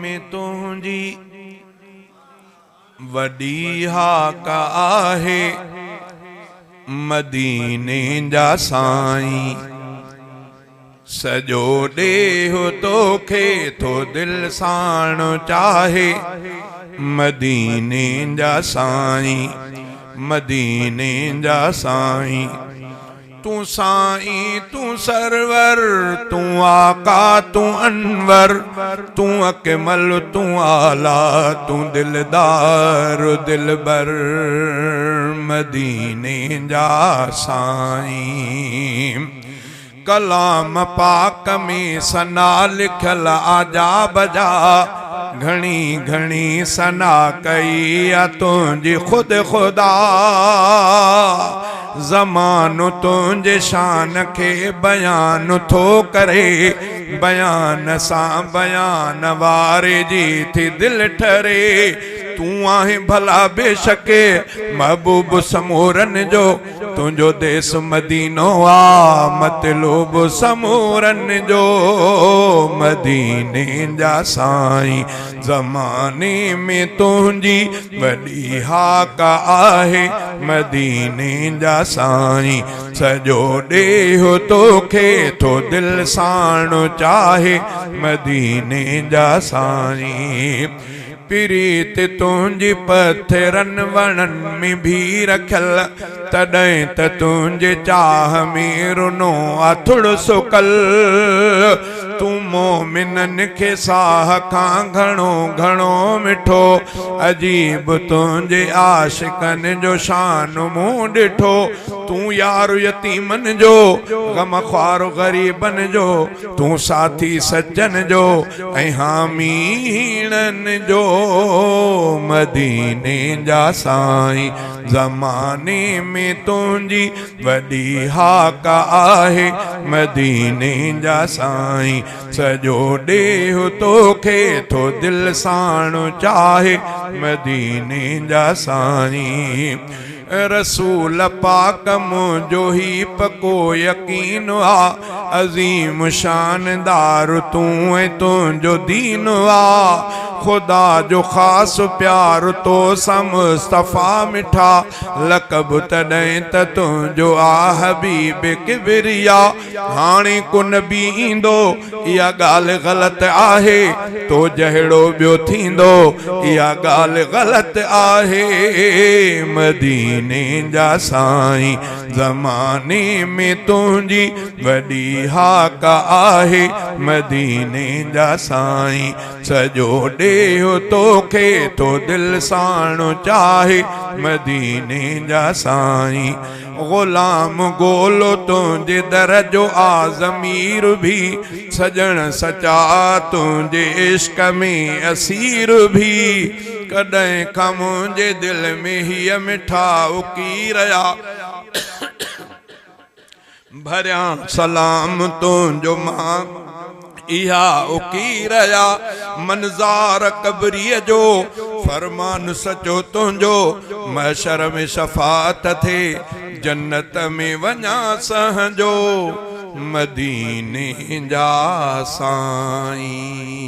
में तुझी वडी हाक आहे। मदीने जा साईं सजो ॾेहो तोखे थो दिल साण चाहे। मदीने जा साईं मदीने जा साईं तू साईं तू सरवर तू आका तू अनवर तू अकमल तू आला तू दिलदार दिलबर। मदीने जा साईं कलाम पाक में सना लिखल आजा बजा। घणी घणी सना कई आ तुझी खुद खुदा। ज़मानो तुझे शान के बयान थो करे। बयान सां बयान वारे जी थी दिल ठरे। तू आहे भला बेशके महबूब समूरन जो। तुझो देश मदीनो आ मतलूब समूरन जो। मदीने जा साईं ज़माने में तुझी वडी हाक आहे। मदीने जा साईं सजो ॾेहो तोखे थो दिल साण चाहे। मदीने जा साईं प्रीत तुझी पत्थरन वणन में भी रखल। तॾहिं त तुझे चाह में रुनो अथुड़ सुकल। तू मोमिनन के साह खां घणो घणो मिठो। अजीब तुझे आशिकन जो शान मूं ॾिठो। तू यार यतीमन जो गम ख्वार गरीबन जो। तू साथी सज्जन जो ऐं हामीणन जो। मदीने जा साईं ज़माने में तुझी वडी हाक आहे। मदीने जा साईं सजो ॾेहो तोखे थो दिल साण चाहे। मदीने जा साईं रसूल पाक मुझो ही पको यकीन आ। अजीम शानदार तू ऐं तुझो दीन आ। खुदा जो खास प्यार तो मुस्तफा मिठा। लक़ब तॾहिं त तुझो आ हबीब किबरिया। हाणे को नबी ईंदो इहा ॻाल्हि ग़लति आहे। तो जहिड़ो ॿियो थींदो इहा ॻाल्हि ग़लति आहे। मदीने जा साईं ज़माने में तुझी वडी हाक आहे। मदीने जा साईं सजो ॾेहो तोखे थो दिल साण चाहे। मदीने जा साईं ग़ुलाम गोलो तुझे दर जो आ ज़मीर भी। सजण सचा तुझे इश्क में असीर भी। कॾहिं खां मुंहिंजे दिल में हीअ मिठा उकी रहिया। भरिया सलाम तुझो मां इहा उकी रहिया। मंज़ार कबरीअ जो फरमान सचो तुझो। महशर में शफ़ात थे जन्नत में वञा सहजो। मदीने जा साईं।